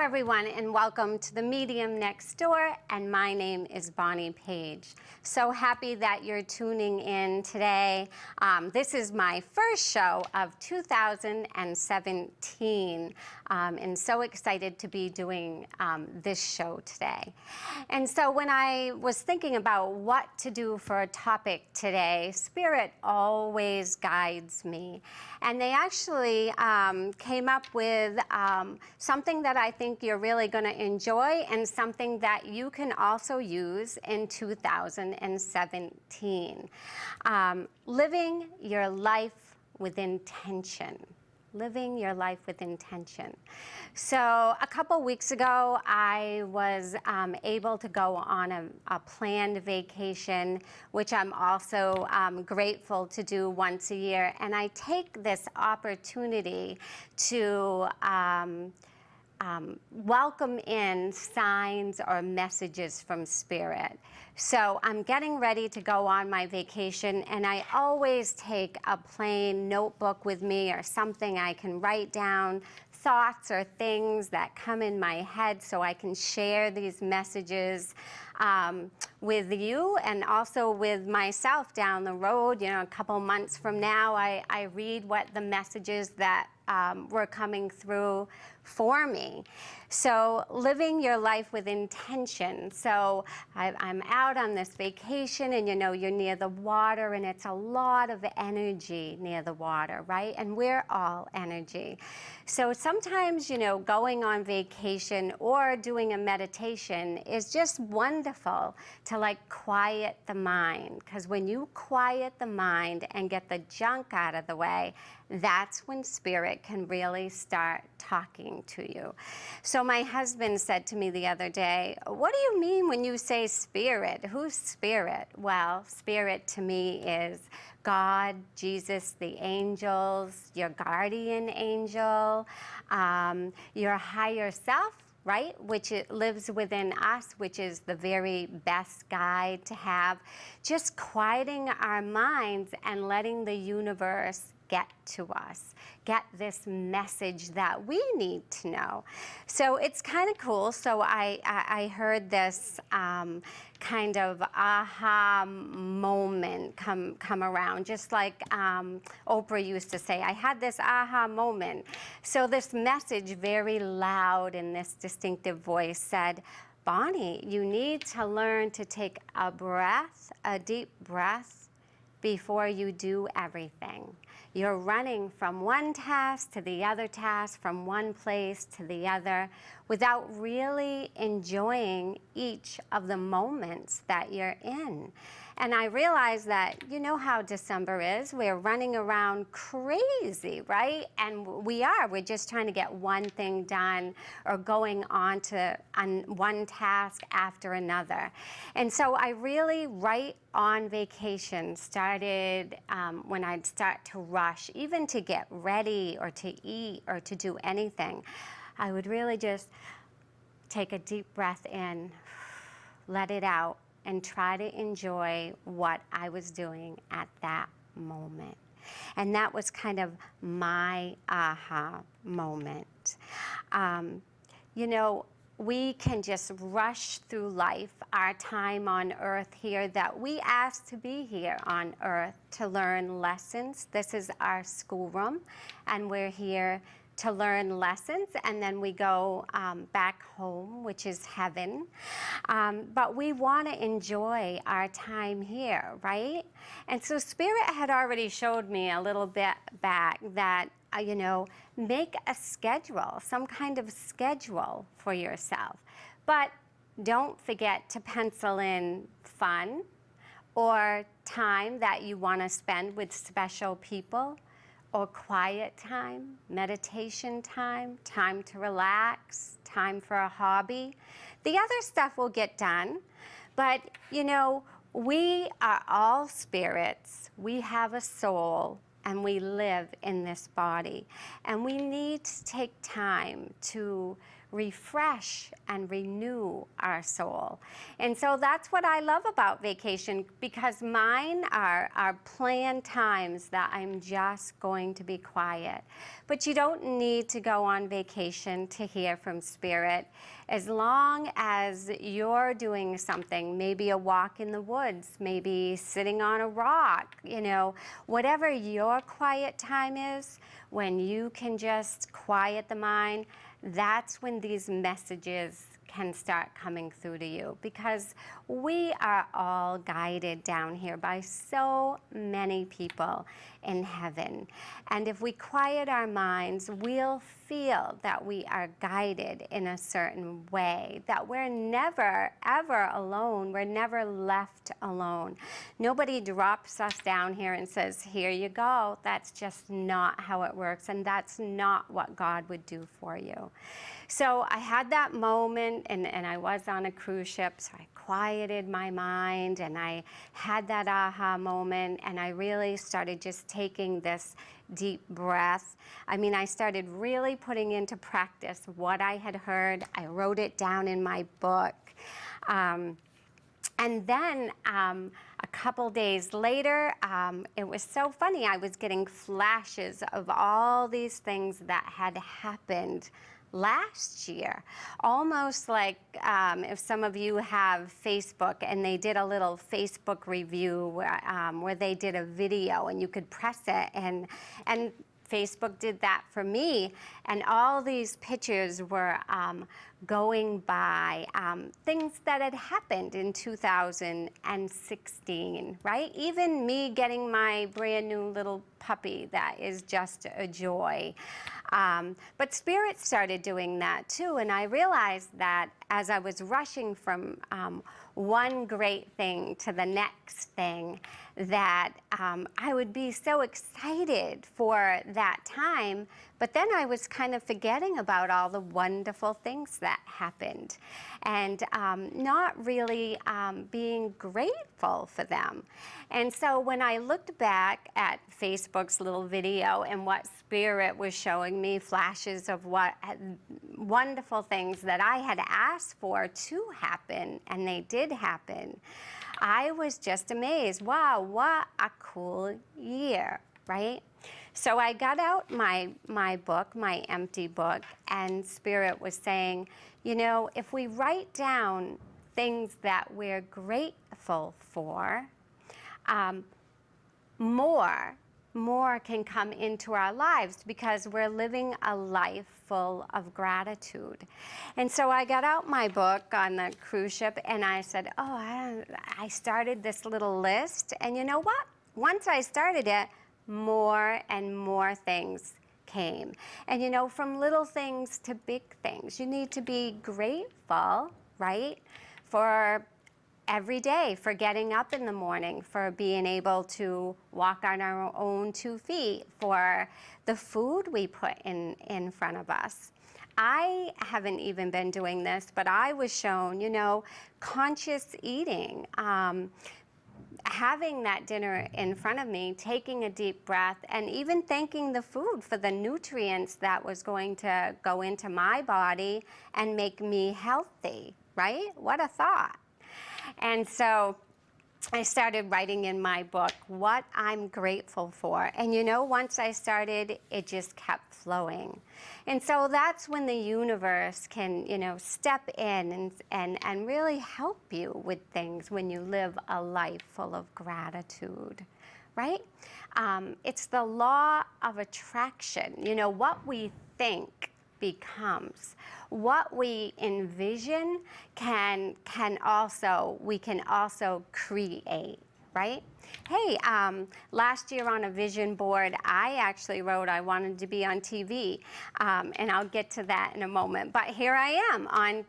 everyone, and welcome to the Medium Next Door, and my name is Bonnie Page. So happy that you're tuning in today. This is my first show of 2017, and so excited to be doing this show today. And so when I was thinking about what to do for a topic today, Spirit always guides me. And they actually came up with something that I think you're really going to enjoy, and something that you can also use in 2017. Living your life with intention. Living your life with intention. So a couple weeks ago, I was able to go on a planned vacation, which I'm also grateful to do once a year. And I take this opportunity to welcome in signs or messages from Spirit. So I'm getting ready to go on my vacation, and I always take a plain notebook with me or something I can write down thoughts or things that come in my head so I can share these messages with you and also with myself down the road. You know, a couple months from now, I read what the messages that were coming through for me. So living your life with intention. So I'm out on this vacation, and you know, you're near the water, and it's a lot of energy near the water, right? And we're all energy. So sometimes, you know, going on vacation or doing a meditation is just wonderful to like quiet the mind. Because when you quiet the mind and get the junk out of the way, that's when Spirit can really start talking to you. So my husband said to me the other day, "What do you mean when you say Spirit? Who's Spirit?" Well, Spirit to me is God, Jesus, the angels, your guardian angel, your higher self, right? Which it lives within us, which is the very best guide to have. Just quieting our minds and letting the universe get to us, get this message that we need to know. So it's kind of cool. So I heard this kind of aha moment come around, just like Oprah used to say, I had this aha moment. So this message, very loud in this distinctive voice, said, "Bonnie, you need to learn to take a breath, a deep breath, before you do everything. You're running from one task to the other task, from one place to the other, without really enjoying each of the moments that you're in." And I realized that, you know how December is. We're running around crazy, right? And we're just trying to get one thing done or going on one task after another. And so I really, right on vacation, started when I'd start to rush, even to get ready or to eat or to do anything, I would really just take a deep breath in, let it out, and try to enjoy what I was doing at that moment. And that was kind of my aha moment. You know, we can just rush through life, our time on earth here, that we asked to be here on earth to learn lessons. This is our schoolroom, and we're here to learn lessons, and then we go back home, which is heaven. But we want to enjoy our time here, right? And so Spirit had already showed me a little bit back that, you know, make a schedule, some kind of schedule for yourself. But don't forget to pencil in fun or time that you want to spend with special people, or quiet time, meditation time, time to relax, time for a hobby. The other stuff will get done, but you know, we are all spirits. We have a soul, and we live in this body. And we need to take time to refresh and renew our soul. And so that's what I love about vacation, because mine are planned times that I'm just going to be quiet. But you don't need to go on vacation to hear from Spirit. As long as you're doing something, maybe a walk in the woods, maybe sitting on a rock, you know, whatever your quiet time is, when you can just quiet the mind, that's when these messages can start coming through to you, because we are all guided down here by so many people in heaven. And if we quiet our minds, we'll feel that we are guided in a certain way, that we're never, ever alone. We're never left alone. Nobody drops us down here and says, here you go. That's just not how it works, and that's not what God would do for you. So I had that moment, and I was on a cruise ship, so I quieted my mind, and I had that aha moment, and I really started just taking this deep breath. I mean, I started really putting into practice what I had heard. I wrote it down in my book. And then a couple days later, it was so funny. I was getting flashes of all these things that had happened last year, almost like if some of you have Facebook and they did a little Facebook review where they did a video and you could press it, and Facebook did that for me, and all these pictures were going by things that had happened in 2016, right? Even me getting my brand new little puppy, that is just a joy. But Spirit started doing that too, and I realized that as I was rushing from one great thing to the next thing, that I would be so excited for that time, but then I was kind of forgetting about all the wonderful things that happened, and not really being grateful for them. And so when I looked back at Facebook's little video and what Spirit was showing me, flashes of what wonderful things that I had asked for to happen, and they did happen, I was just amazed. Wow, what a cool year, right? So I got out my book, my empty book, and Spirit was saying, you know, if we write down things that we're grateful for, more can come into our lives, because we're living a life full of gratitude. And so I got out my book on the cruise ship, and I said, oh, I started this little list, and you know what? Once I started it, more and more things came. And you know, from little things to big things, you need to be grateful, right? For every day, for getting up in the morning, for being able to walk on our own 2 feet, for the food we put in front of us. I haven't even been doing this, but I was shown, you know, conscious eating, having that dinner in front of me, taking a deep breath, and even thanking the food for the nutrients that was going to go into my body and make me healthy, right? What a thought. And so I started writing in my book what I'm grateful for. And you know, once I started, it just kept flowing. And so that's when the universe can, you know, step in and really help you with things when you live a life full of gratitude, right? It's the law of attraction. You know, what we think becomes. What we envision we can also create, right? Hey, last year on a vision board, I actually wrote I wanted to be on TV, and I'll get to that in a moment. But here I am on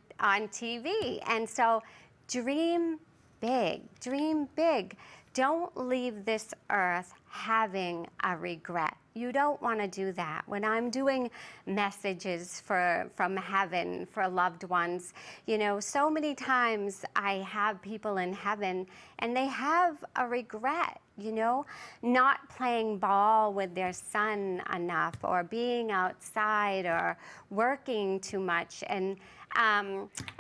TV, and so dream big, dream big. don't leave this earth having a regret. You don't want to do that. When I'm doing messages from heaven for loved ones, you know, so many times I have people in heaven and they have a regret, you know, not playing ball with their son enough, or being outside, or working too much. And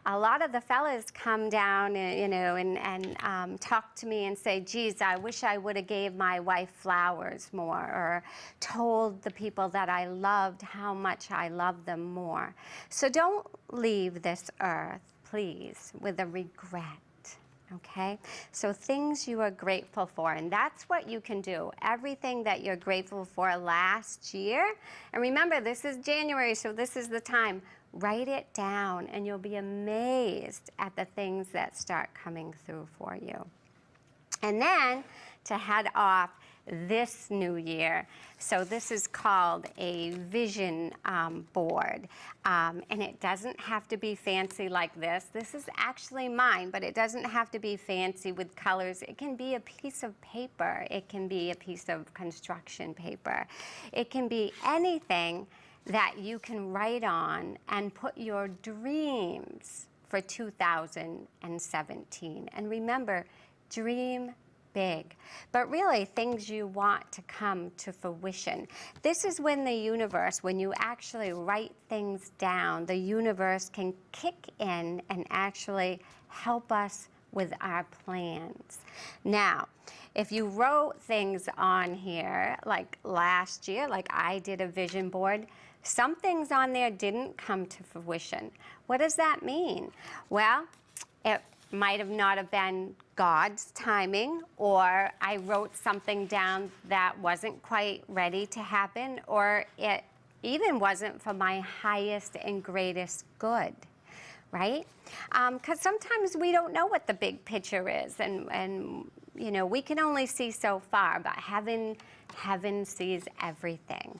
a lot of the fellas come down, you know, and talk to me and say, geez, I wish I would have gave my wife flowers more, or told the people that I loved how much I love them more. So don't leave this earth, please, with a regret. Okay, so things you are grateful for, and that's what you can do. Everything that you're grateful for last year, and remember, this is January, so this is the time. Write it down, and you'll be amazed at the things that start coming through for you. And then to head off this new year, so this is called a vision board, and it doesn't have to be fancy like this. This is actually mine, but it doesn't have to be fancy with colors. It can be a piece of paper. It can be a piece of construction paper. It can be anything that you can write on and put your dreams for 2017. And remember, dream big, but really things you want to come to fruition. This is when the universe, when you actually write things down, the universe can kick in and actually help us with our plans. Now, if you wrote things on here like last year, like I did a vision board, some things on there didn't come to fruition. What does that mean? Well, it might have not have been God's timing, or I wrote something down that wasn't quite ready to happen, or it even wasn't for my highest and greatest good, right? Because sometimes we don't know what the big picture is, and you know, we can only see so far, but heaven sees everything.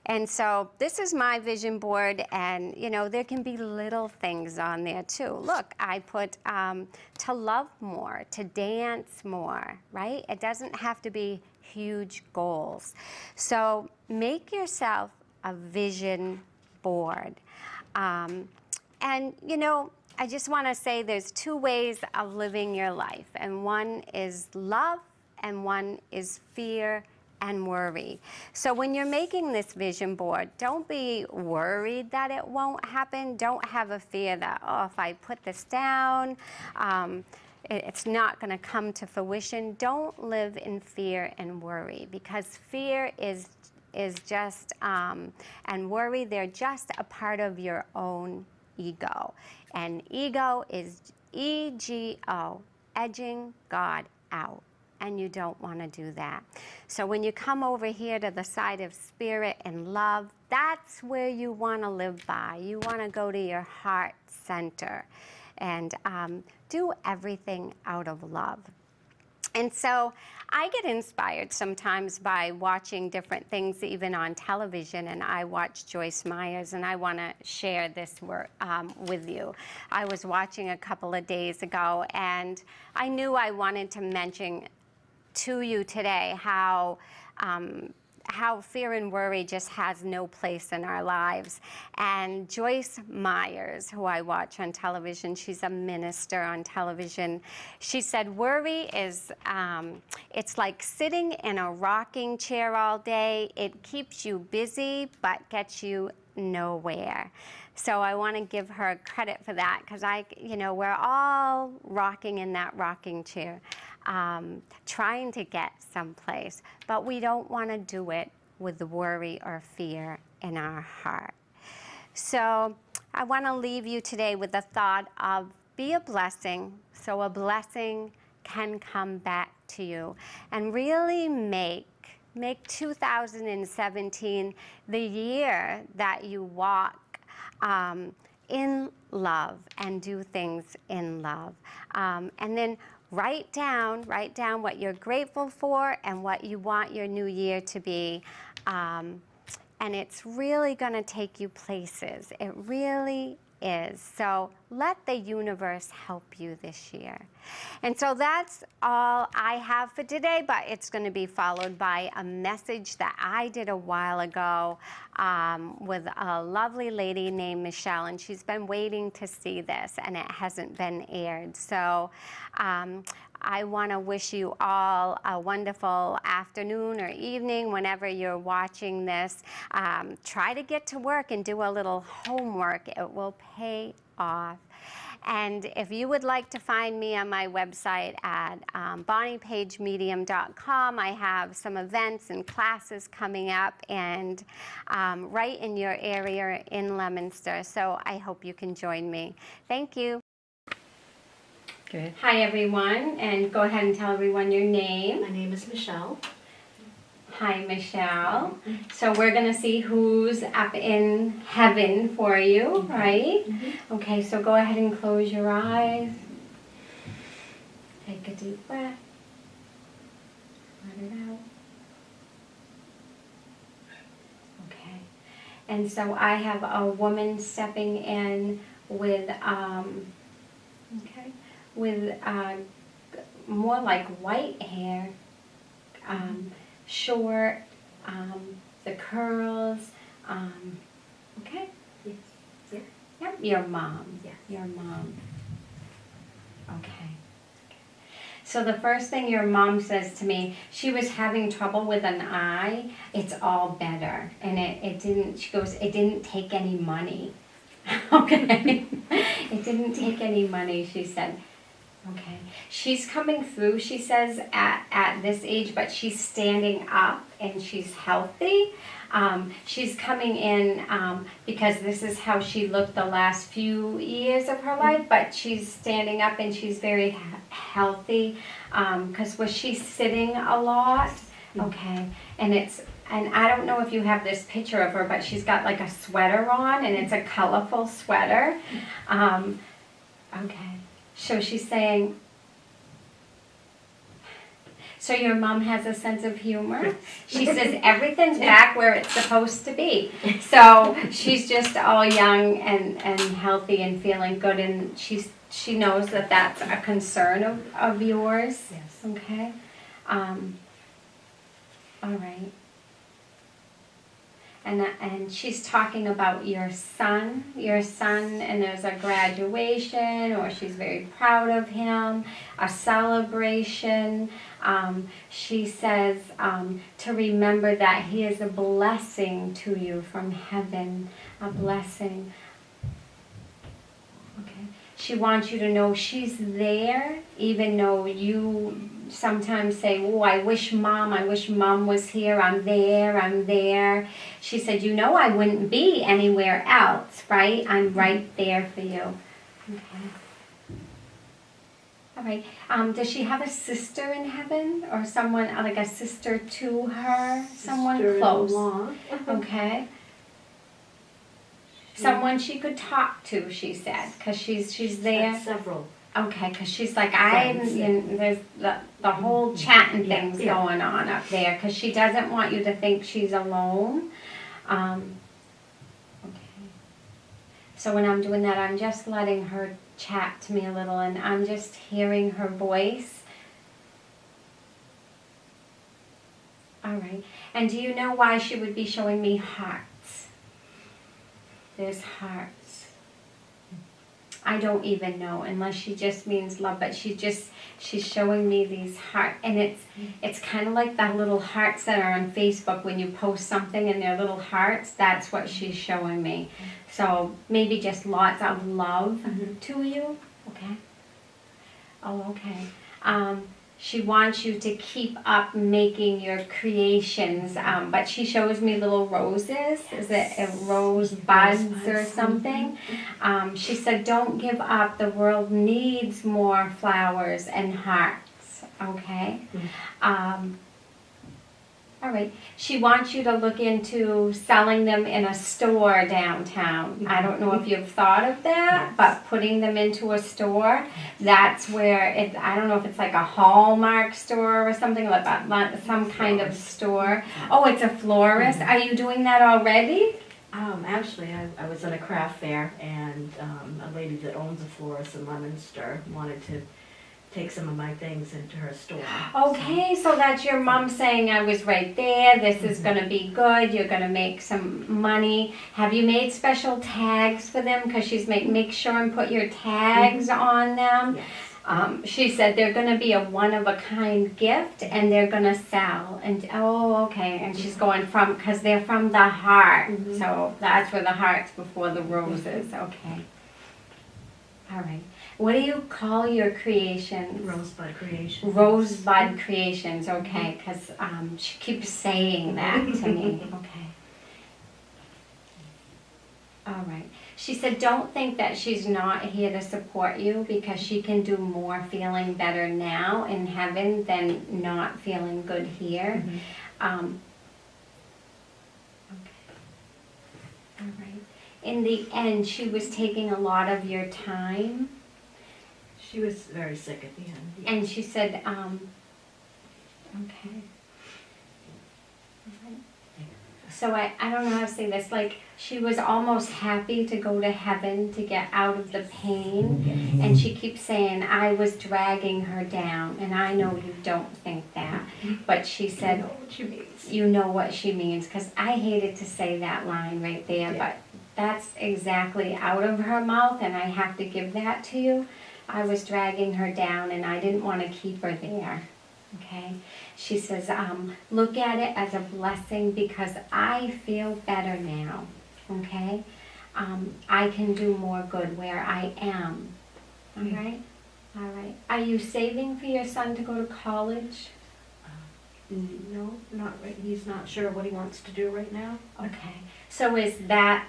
And so this is my vision board, and you know, there can be little things on there too. Look, I put to love more, to dance more, right? It doesn't have to be huge goals. So make yourself a vision board. And you know, I just want to say there's two ways of living your life, and one is love and one is fear and worry. So when you're making this vision board, don't be worried that it won't happen. Don't have a fear that, oh, if I put this down, it's not going to come to fruition. Don't live in fear and worry, because fear is just, and worry, they're just a part of your own ego. And ego is E-G-O, edging God out. And you don't want to do that. So when you come over here to the side of spirit and love, that's where you want to live by. You want to go to your heart center and do everything out of love. And so I get inspired sometimes by watching different things, even on television, and I watch Joyce Myers, and I want to share this work with you. I was watching a couple of days ago, and I knew I wanted to mention to you today how fear and worry just has no place in our lives. And Joyce Myers, who I watch on television, she's a minister on television, she said, worry is, it's like sitting in a rocking chair all day. It keeps you busy, but gets you nowhere. So I want to give her credit for that, because you know, we're all rocking in that rocking chair, trying to get someplace, but we don't want to do it with the worry or fear in our heart. So I want to leave you today with the thought of be a blessing, so a blessing can come back to you, and really make 2017 the year that you walk in love and do things in love. And then write down what you're grateful for and what you want your new year to be. And it's really going to take you places. It really is. So let the universe help you this year. And so that's all I have for today, but it's going to be followed by a message that I did a while ago with a lovely lady named Michelle, and she's been waiting to see this, and it hasn't been aired. So I want to wish you all a wonderful afternoon or evening whenever you're watching this. Try to get to work and do a little homework. It will pay off. And if you would like to find me on my website at bonniepagemedium.com, I have some events and classes coming up and right in your area in Leominster. So I hope you can join me. Thank you. Go ahead. Hi, everyone, and go ahead and tell everyone your name. My name is Michelle. Hi, Michelle. So we're going to see who's up in heaven for you, right? Okay, so go ahead and close your eyes. Take a deep breath. Let it out. Okay. And so I have a woman stepping in with, with more like white hair, short, the curls, okay? Yes. Yeah. Yep, your mom. Yes. Your mom. Okay. So the first thing your mom says to me, she was having trouble with an eye. It's all better. And it didn't, she goes, it didn't take any money. Okay. It didn't take any money, she said. Okay. She's coming through, she says, at this age, but she's standing up and she's healthy. She's coming in because this is how she looked the last few years of her life, but she's standing up and she's very healthy because was she sitting a lot? Okay. And I don't know if you have this picture of her, but she's got like a sweater on and it's a colorful sweater. Okay. So she's saying, so your mom has a sense of humor? She says everything's back where it's supposed to be. So she's just all young and healthy and feeling good, and she knows that that's a concern of yours. Yes. Okay. All right. And she's talking about your son, and there's a graduation, or she's very proud of him, a celebration. She says to remember that he is a blessing to you from heaven, a blessing. Okay. She wants you to know she's there, even though you sometimes say, oh, I wish mom was here, I'm there. She said, you know I wouldn't be anywhere else, right? I'm right there for you. Okay. All right. Does she have a sister in heaven or someone, like a sister to her? Someone close. Okay. Someone she could talk to, she said, because she's there. Several. Okay, because she's like, there's the whole chatting things going on up there, because she doesn't want you to think she's alone. Okay. So when I'm doing that, I'm just letting her chat to me a little, and I'm just hearing her voice. All right. And do you know why she would be showing me hearts? There's hearts. I don't even know, unless she just means love, but she's showing me these hearts, and it's kind of like the little hearts that are on Facebook when you post something and they're little hearts. That's what she's showing me. So maybe just lots of love to you. Okay. Oh, okay. She wants you to keep up making your creations, but she shows me little roses. Is it rose buds or something? She said, don't give up. The world needs more flowers and hearts. Okay? All right. She wants you to look into selling them in a store downtown. I don't know if you've thought of that, but putting them into a store, that's where I don't know if it's like a Hallmark store or something like that, some kind of store. Oh, it's a florist. Are you doing that already? Actually, I was at a craft fair and a lady that owns a florist in Leominster wanted to take some of my things into her store. Okay, so that's your mom saying I was right there, this is gonna be good, you're gonna make some money. Have you made special tags for them? Because she's make sure and put your tags on them. Yes. She said they're gonna be a one-of-a-kind gift and they're gonna sell. And, oh, okay, and she's going from, because they're from the heart. Mhm. So that's where the heart's before the roses, okay. All right. What do you call your creations? Rosebud Creations. Rosebud Creations, okay, because she keeps saying that to me, okay. All right. She said, don't think that she's not here to support you because she can do more feeling better now in heaven than not feeling good here. Mhm. Okay. All right. In the end, she was taking a lot of your time. She was very sick at the end. yes. And she said, okay. So I don't know how to say this, like, she was almost happy to go to heaven to get out of the pain. And she keeps saying, I was dragging her down. And I know you don't think that. But she I said, know what she means. you know what she means, because I hated to say that line right there, Yeah. but that's exactly out of her mouth, and I have to give that to you. I was dragging her down, and I didn't want to keep her there, okay? She says, look at it as a blessing because I feel better now, okay? I can do more good where I am, all Yeah. right? All right. Are you saving for your son to go to college? No, not right. He's not sure what he wants to do right now. Okay, so is that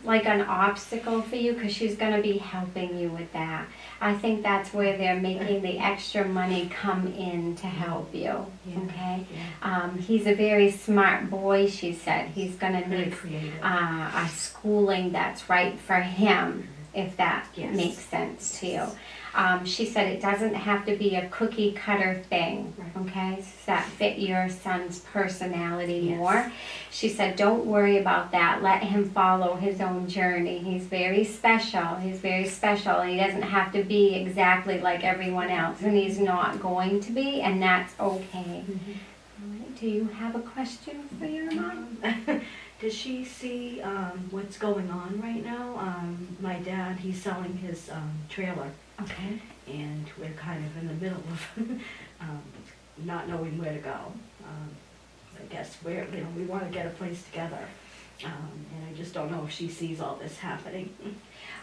like an obstacle for you? Because she's going to be helping you with that. I think that's where they're making the extra money come in to help you, Yeah. okay? Yeah. He's a very smart boy, she said. He's going to Very need creative. a schooling that's right for him, if that Yes. makes sense to you. She said it doesn't have to be a cookie cutter thing, Right. okay? That fit your son's personality Yes. more. She said, don't worry about that. Let him follow his own journey. He's very special. He's very special. He doesn't have to be exactly like everyone else, and he's not going to be, and that's okay. Mhm. All right. Do you have a question for your mom? Does she see what's going on right now? My dad, he's selling his trailer, Okay. and we're kind of in the middle of not knowing where to go. I guess we want to get a place together, and I just don't know if she sees all this happening.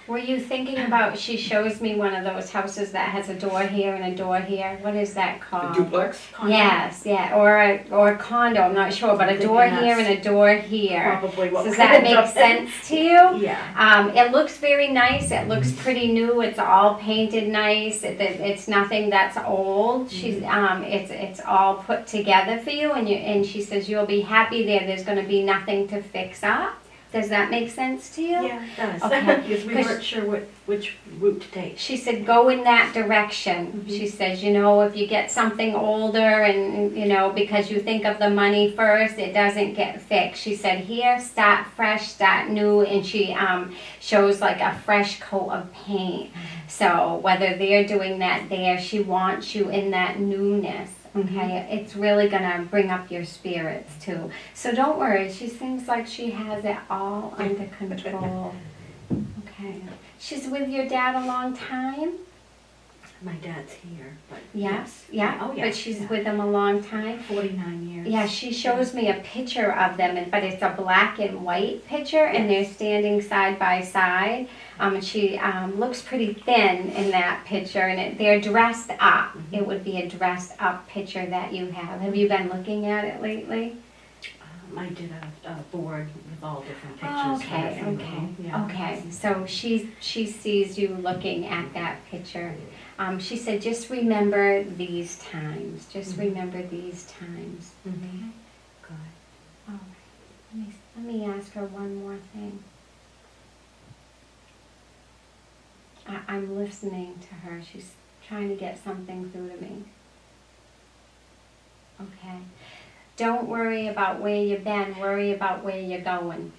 Were you thinking about, she shows me one of those houses that has a door here and a door here. What is that The called? duplex? Yes, yeah, or a condo, I'm not sure, but a Thinking door here that's and a door here. Probably what Does we're that gonna make end up sense to you? in. Yeah. It looks very nice, it looks pretty new, it's all painted nice, it's nothing that's old. She's, it's all put together for you, and she says you'll be happy there, there's gonna be nothing to fix up. Does that make sense to you? Yeah, it does. Okay. Because we 'Cause weren't sure which route to take. She said, go in that direction. Mhm. She says, you know, if you get something older and, you know, because you think of the money first, it doesn't get fixed. She said, here, start fresh, start new, and she shows like a fresh coat of paint. So whether they're doing that there, she wants you in that newness. Okay, it's really gonna bring up your spirits too. So don't worry, she seems like she has it all under control. Okay. She's with your dad a long time? My dad's here, but Yes, yeah. Oh, yeah. But she's yeah. with them a long time? 49 years. Yeah, she shows me a picture of them, but it's a black and white picture, and they're standing side by side. And she looks pretty thin in that picture, and they're dressed up. It would be a dressed up picture that you have. Have you been looking at it lately? I did a board with all different pictures. Oh, for okay, the funeral. okay, Yeah. okay. So she sees you looking at that picture. She said, just remember these times. Just Mhm. remember these times. Mhm. Good. All right. Let me ask her one more thing. I'm listening to her. She's trying to get something through to me. Okay. Don't worry about where you've been. Worry about where you're going.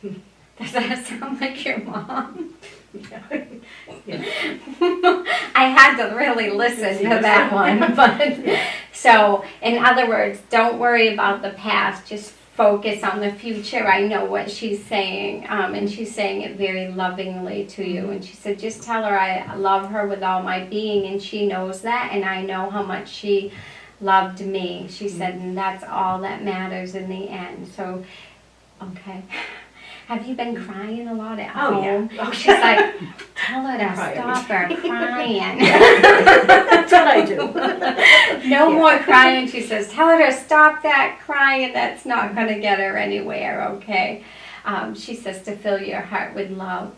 Does that sound like your mom? Yeah. I had to really listen to that one. But so, in other words, don't worry about the past. Just focus on the future. I know what she's saying, and she's saying it very lovingly to you. And she said, just tell her I love her with all my being, and she knows that, and I know how much she loved me. She said, and that's all that matters in the end. So, okay. Have you been crying a lot at Oh, home? yeah. She's like, tell her to Cry stop her crying. That's what I do. No more crying. She says, tell her to stop that crying. That's not going to get her anywhere, okay? She says to fill your heart with love,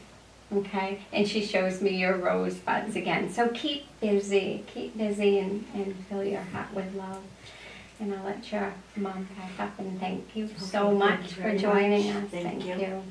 okay? And she shows me your rosebuds again. So keep busy and fill your heart with love. And I'll let your mom pack up, and thank you so Okay, much thank you for very joining much. us. Thank you. you.